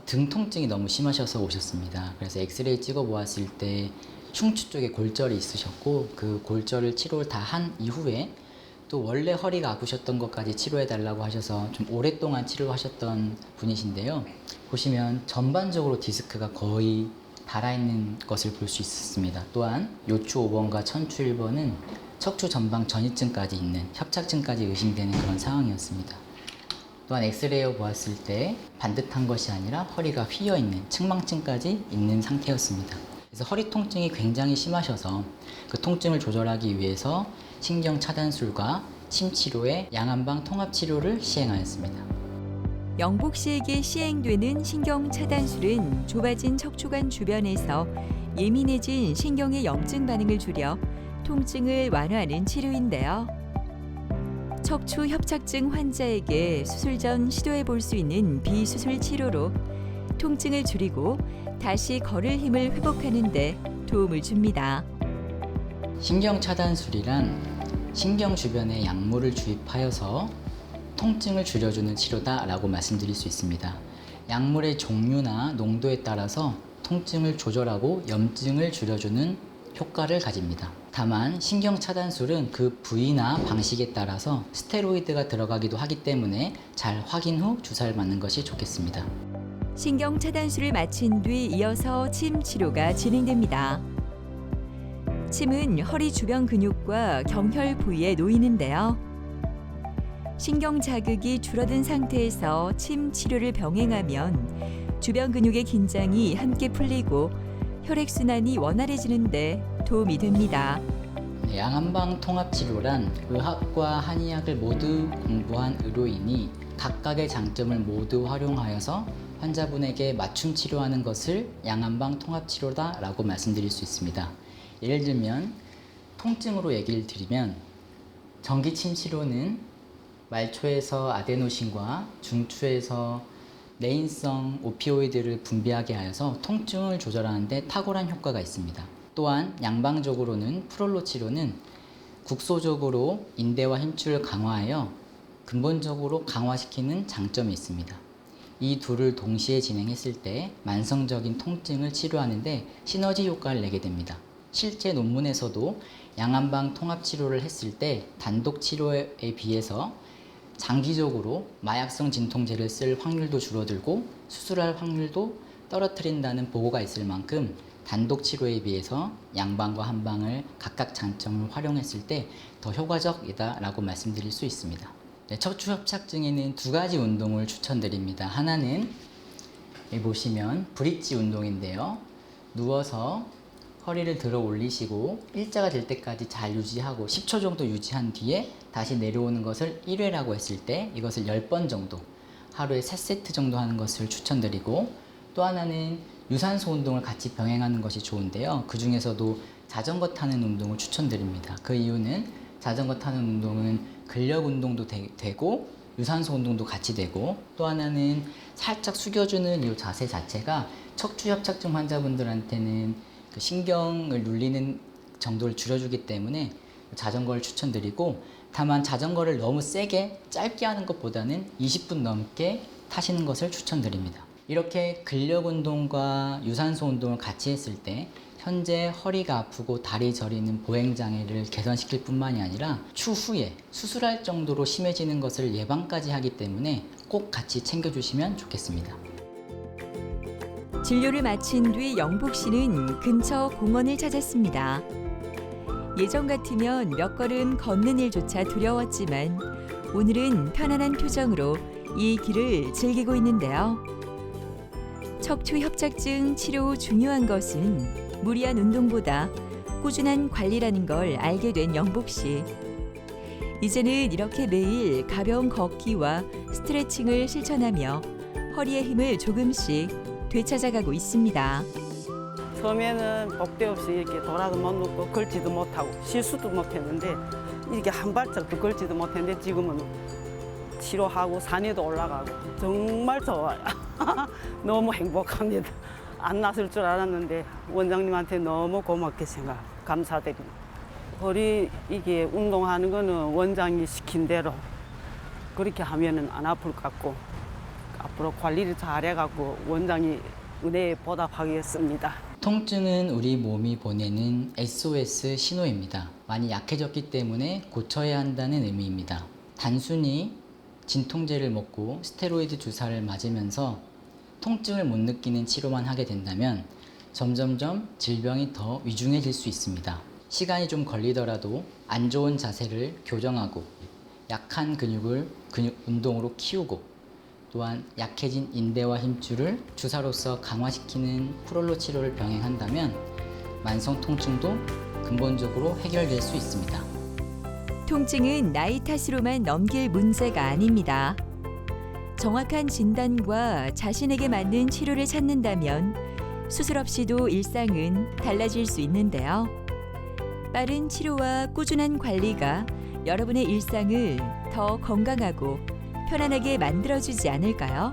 등 통증이 너무 심하셔서 오셨습니다. 그래서 엑스레이 찍어 보았을 때 충추 쪽에 골절이 있으셨고 그 골절을 치료를 다 한 이후에 또 원래 허리가 아프셨던 것까지 치료해 달라고 하셔서 좀 오랫동안 치료하셨던 분이신데요. 보시면 전반적으로 디스크가 거의 달아있는 것을 볼 수 있었습니다. 또한 요추 5번과 천추 1번은 척추 전방 전이증까지 있는 협착증까지 의심되는 그런 상황이었습니다. 또한 엑스레이を보았을 때 반듯한 것이 아니라 허리가 휘어있는 측망증까지 있는 상태였습니다. 그래서 허리 통증이 굉장히 심하셔서 그 통증을 조절하기 위해서 신경 차단술과 침 치료에 양한방 통합 치료를 시행하였습니다. 영복 씨에게 시행되는 신경 차단술은 좁아진 척추관 주변에서 예민해진 신경의 염증 반응을 줄여 통증을 완화하는 치료인데요. 척추 협착증 환자에게 수술 전 시도해 볼 수 있는 비수술 치료로 통증을 줄이고 다시 걸을 힘을 회복하는 데 도움을 줍니다. 신경 차단술이란 신경 주변에 약물을 주입하여서 통증을 줄여주는 치료다라고 말씀드릴 수 있습니다. 약물의 종류나 농도에 따라서 통증을 조절하고 염증을 줄여주는 효과를 가집니다. 다만 신경 차단술은 그 부위나 방식에 따라서 스테로이드가 들어가기도 하기 때문에 잘 확인 후 주사를 맞는 것이 좋겠습니다. 신경 차단술을 마친 뒤 이어서 침 치료가 진행됩니다. 침은 허리 주변 근육과 경혈 부위에 놓이는데요. 신경 자극이 줄어든 상태에서 침 치료를 병행하면 주변 근육의 긴장이 함께 풀리고 혈액순환이 원활해지는데 도움이 됩니다. 양한방 통합치료란 의학과 한의학을 모두 공부한 의료인이 각각의 장점을 모두 활용하여서 환자분에게 맞춤 치료하는 것을 양한방 통합치료다라고 말씀드릴 수 있습니다. 예를 들면 통증으로 얘기를 드리면 전기침 치료는 말초에서 아데노신과 중추에서 내인성 오피오이드를 분비하게 하여서 통증을 조절하는 데 탁월한 효과가 있습니다. 또한 양방적으로는 프롤로 치료는 국소적으로 인대와 힘줄을 강화하여 근본적으로 강화시키는 장점이 있습니다. 이 둘을 동시에 진행했을 때 만성적인 통증을 치료하는데 시너지 효과를 내게 됩니다. 실제 논문에서도 양한방 통합 치료를 했을 때 단독 치료에 비해서 장기적으로 마약성 진통제를 쓸 확률도 줄어들고 수술할 확률도 떨어뜨린다는 보고가 있을 만큼 단독 치료에 비해서 양방과 한방을 각각 장점을 활용했을 때 더 효과적이다라고 말씀드릴 수 있습니다. 네, 척추 협착증에는 두 가지 운동을 추천드립니다. 하나는 여기 보시면 브릿지 운동인데요. 누워서 허리를 들어 올리시고 일자가 될 때까지 잘 유지하고 10초 정도 유지한 뒤에 다시 내려오는 것을 1회라고 했을 때 이것을 10번 정도 하루에 3세트 정도 하는 것을 추천드리고, 또 하나는 유산소 운동을 같이 병행하는 것이 좋은데요. 그 중에서도 자전거 타는 운동을 추천드립니다. 그 이유는 자전거 타는 운동은 근력 운동도 되고 유산소 운동도 같이 되고, 또 하나는 살짝 숙여주는 이 자세 자체가 척추 협착증 환자분들한테는 그 신경을 눌리는 정도를 줄여주기 때문에 자전거를 추천드리고, 다만 자전거를 너무 세게 짧게 하는 것보다는 20분 넘게 타시는 것을 추천드립니다. 이렇게 근력 운동과 유산소 운동을 같이 했을 때 현재 허리가 아프고 다리 저리는 보행장애를 개선시킬 뿐만이 아니라 추후에 수술할 정도로 심해지는 것을 예방까지 하기 때문에 꼭 같이 챙겨주시면 좋겠습니다. 진료를 마친 뒤 영복 씨는 근처 공원을 찾았습니다. 예전 같으면 몇 걸음 걷는 일조차 두려웠지만 오늘은 편안한 표정으로 이 길을 즐기고 있는데요. 척추 협착증 치료 후 중요한 것은 무리한 운동보다 꾸준한 관리라는 걸 알게 된 영복 씨. 이제는 이렇게 매일 가벼운 걷기와 스트레칭을 실천하며 허리의 힘을 조금씩 되찾아가고 있습니다. 처음에는 복대 없이 이렇게 돌아도 못 눕고 걸지도 못하고 실수도 못했는데 이렇게 한 발짝도 걸지도 못했는데 지금은 치료하고 산에도 올라가고 정말 좋아요. 너무 행복합니다. 안 낫을 줄 알았는데 원장님한테 너무 고맙게 감사드립니다. 허리 이게 운동하는 거는 원장이 시킨 대로 그렇게 하면은 안 아플 것 같고 앞으로 관리를 잘 해갖고 원장이 은혜에 보답하겠습니다. 통증은 우리 몸이 보내는 SOS 신호입니다. 많이 약해졌기 때문에 고쳐야 한다는 의미입니다. 단순히 진통제를 먹고 스테로이드 주사를 맞으면서 통증을 못 느끼는 치료만 하게 된다면 점점점 질병이 더 위중해질 수 있습니다. 시간이 좀 걸리더라도 안 좋은 자세를 교정하고 약한 근육을 운동으로 키우고, 또한 약해진 인대와 힘줄을 주사로서 강화시키는 프롤로 치료를 병행한다면 만성 통증도 근본적으로 해결될 수 있습니다. 통증은 나이 탓으로만 넘길 문제가 아닙니다. 정확한 진단과 자신에게 맞는 치료를 찾는다면 수술 없이도 일상은 달라질 수 있는데요. 빠른 치료와 꾸준한 관리가 여러분의 일상을 더 건강하고 편안하게 만들어주지 않을까요?